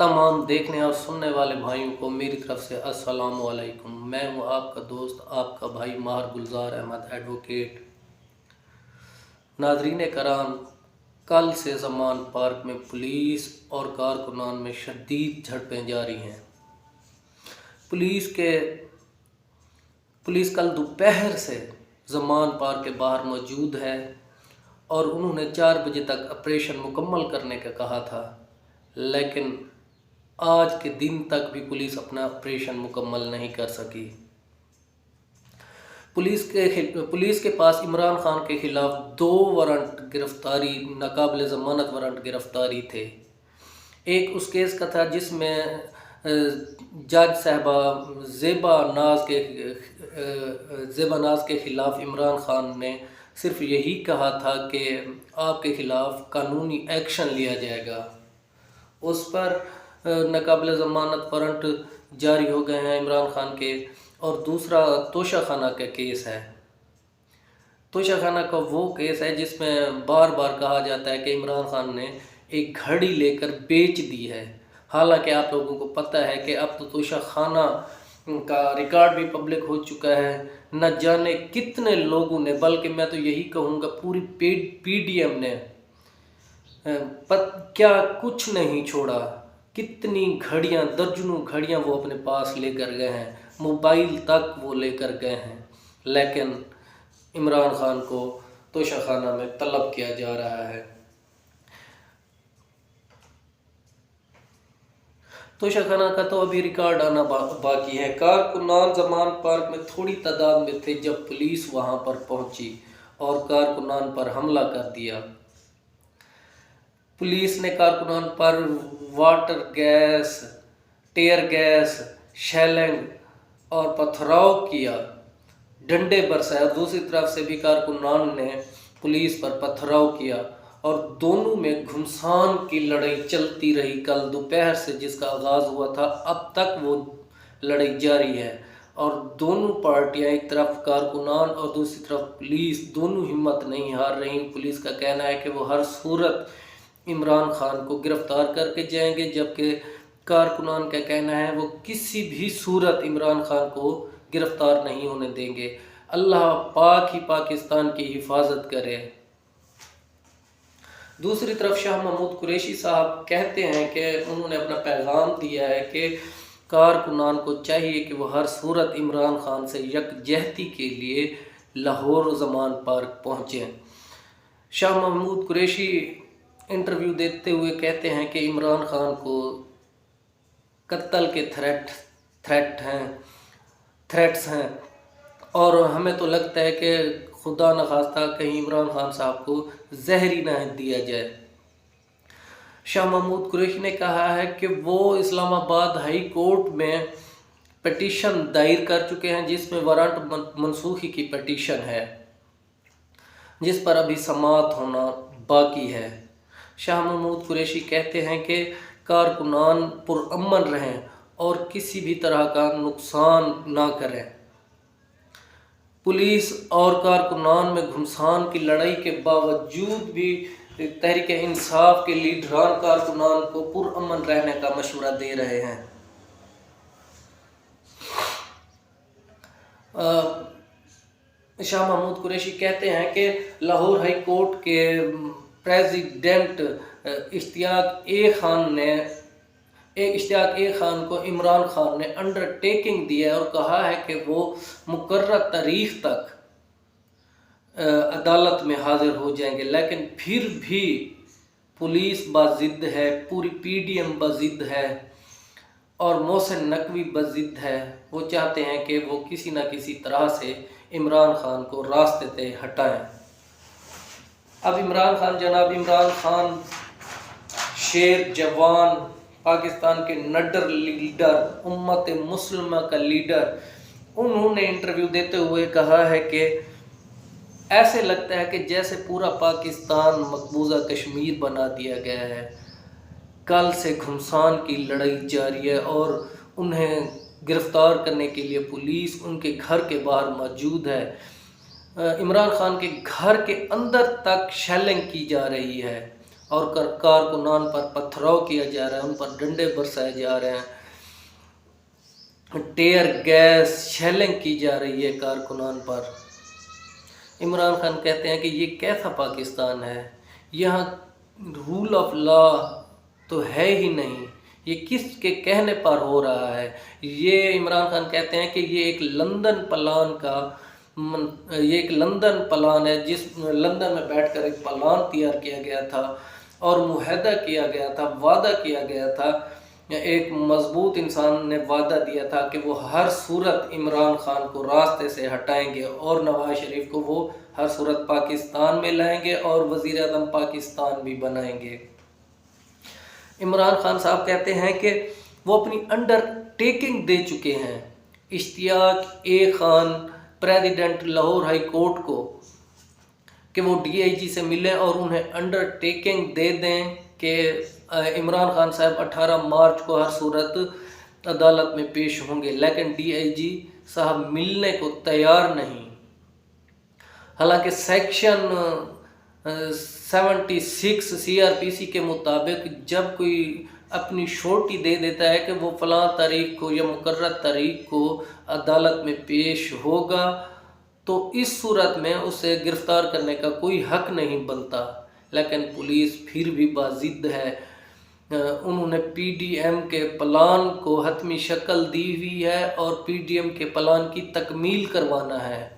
तमाम देखने और सुनने वाले भाइयों को मेरी तरफ से अस्सलाम वालेकुम। मैं हूँ आपका दोस्त, आपका भाई माहर गुलजार अहमद एडवोकेट। नाज़रीन कराम, कल से ज़मान पार्क में पुलिस और कारकुनान में शदीद झड़पें जारी हैं। पुलिस कल दोपहर से ज़मान पार्क के बाहर मौजूद है और उन्होंने 4 बजे तक ऑपरेशन मुकम्मल करने का कहा था, लेकिन आज के दिन तक भी पुलिस अपना ऑपरेशन मुकम्मल नहीं कर सकी। पुलिस के पास इमरान खान के खिलाफ 2 वारंट गिरफ्तारी, नाकाबिल ज़मानत वारंट गिरफ्तारी थे। एक उस केस का था जिसमें जज साहबा ज़ेबा नाज के ख़िलाफ़ इमरान खान ने सिर्फ यही कहा था कि आपके ख़िलाफ़ कानूनी एक्शन लिया जाएगा। उस पर नाकाबिल ज़मानत वारंट जारी हो गए हैं इमरान खान के। और दूसरा तोशाखाना का केस है। तोशाखाना का वो केस है जिसमें बार बार कहा जाता है कि इमरान खान ने एक घड़ी लेकर बेच दी है। हालांकि आप लोगों को पता है कि अब तो तोशाखाना का रिकॉर्ड भी पब्लिक हो चुका है। न जाने कितने लोगों ने, बल्कि मैं तो यही कहूँगा पूरी पीडीएम ने क्या कुछ नहीं छोड़ा। कितनी घड़ियाँ, दर्जनों घड़ियाँ वो अपने पास लेकर गए हैं, मोबाइल तक वो लेकर गए हैं, लेकिन इमरान खान को तोशाखाना में तलब किया जा रहा है। तोशाखाना का तो अभी रिकॉर्ड आना बाकी है। कारकुनान ज़मान पार्क में थोड़ी तादाद में थे जब पुलिस वहाँ पर पहुँची और कारकुनान पर हमला कर दिया। पुलिस ने कारकुनान पर वाटर गैस, टेयर गैस, शेलिंग और पथराव किया, डंडे बरसाए। दूसरी तरफ से भी कारकुनान ने पुलिस पर पथराव किया और दोनों में घुमसान की लड़ाई चलती रही। कल दोपहर से जिसका आगाज़ हुआ था, अब तक वो लड़ाई जारी है और दोनों पार्टियां, एक तरफ कारकुनान और दूसरी तरफ पुलिस, दोनों हिम्मत नहीं हार रही। पुलिस का कहना है कि वो हर सूरत इमरान खान को गिरफ्तार करके जाएंगे, जबकि कारकुनान का कहना है वो किसी भी सूरत इमरान खान को गिरफ्तार नहीं होने देंगे। अल्लाह पाक ही पाकिस्तान की हिफाजत करे। दूसरी तरफ शाह महमूद कुरैशी साहब कहते हैं कि उन्होंने अपना पैगाम दिया है कि कारकुनान को चाहिए कि वो हर सूरत इमरान खान से यकजहती के लिए लाहौर ज़मान पार्क पहुँचें। शाह महमूद कुरैशी इंटरव्यू देते हुए कहते हैं कि इमरान खान को कत्ल के थ्रेट्स हैं और हमें तो लगता है कि खुदा न खास्ता कहीं इमरान खान साहब को जहर ही न दिया जाए। शाह महमूद कुरैशी ने कहा है कि वो इस्लामाबाद हाई कोर्ट में पिटीशन दायर कर चुके हैं जिसमें वारंट मनसूखी की पिटीशन है, जिस पर अभी समाअत होना बाकी है। शाह महमूद कुरैशी कहते हैं कि कारकुनान पुरअमन रहें और किसी भी तरह का नुकसान ना करें। पुलिस और कारकुनान में घुमसान की लड़ाई के बावजूद भी तहरीक इंसाफ के लीडरान कारकुनान को पुरअमन रहने का मशवरा दे रहे हैं। शाह महमूद कुरैशी कहते हैं कि लाहौर हाई कोर्ट के प्रेसिडेंट इश्तियाक ए खान को इमरान खान ने अंडरटेकिंग दिया और कहा है कि वो मुकर्रर तारीख तक अदालत में हाजिर हो जाएंगे, लेकिन फिर भी पुलिस बाजिद है, पूरी पीडीएम बाजिद है और मोहसिन नकवी बाजिद है। वो चाहते हैं कि वो किसी न किसी तरह से इमरान खान को रास्ते से हटाएं। अब जनाब इमरान खान शेर जवान, पाकिस्तान के नडर लीडर, उम्मत मुस्लिमा का लीडर, उन्होंने इंटरव्यू देते हुए कहा है कि ऐसे लगता है कि जैसे पूरा पाकिस्तान मकबूजा कश्मीर बना दिया गया है। कल से घुमसान की लड़ाई जारी है और उन्हें गिरफ्तार करने के लिए पुलिस उनके घर के बाहर मौजूद है। इमरान खान के घर के अंदर तक शेलिंग की जा रही है اور کارکنان پر پتھراؤ کیا جا رہا ہے، ان پر ڈنڈے برسائے جا رہے ہیں، ٹیئر گیس شیلنگ کی جا رہی ہے کارکنان پر۔ عمران خان کہتے ہیں کہ یہ کیسا پاکستان ہے، یہاں رول آف لا تو ہے ہی نہیں، یہ کس کے کہنے پر ہو رہا ہے۔ یہ عمران خان کہتے ہیں کہ یہ ایک لندن پلان ہے، جس لندن میں بیٹھ کر ایک پلان تیار کیا گیا تھا اور معاہدہ کیا گیا تھا، وعدہ کیا گیا تھا، ایک مضبوط انسان نے وعدہ دیا تھا کہ وہ ہر صورت عمران خان کو راستے سے ہٹائیں گے اور نواز شریف کو وہ ہر صورت پاکستان میں لائیں گے اور وزیر اعظم پاکستان بھی بنائیں گے۔ عمران خان صاحب کہتے ہیں کہ وہ اپنی انڈر ٹیکنگ دے چکے ہیں Ishtiaq A Khan president Lahore high court کو کہ وہ DIG سے ملیں اور انہیں انڈر ٹیکنگ دے دیں کہ عمران خان صاحب 18 مارچ کو ہر صورت عدالت میں پیش ہوں گے، لیکن DIG صاحب ملنے کو تیار نہیں۔ حالانکہ سیکشن 76 CRPC کے مطابق جب کوئی اپنی شورٹی دے دیتا ہے کہ وہ فلاں تاریخ کو یا مقررہ تاریخ کو عدالت میں پیش ہوگا تو اس صورت میں اسے گرفتار کرنے کا کوئی حق نہیں بنتا، لیکن پولیس پھر بھی باضد ہے۔ انہوں نے PDM کے پلان کو حتمی شکل دی ہوئی ہے اور PDM کے پلان کی تکمیل کروانا ہے۔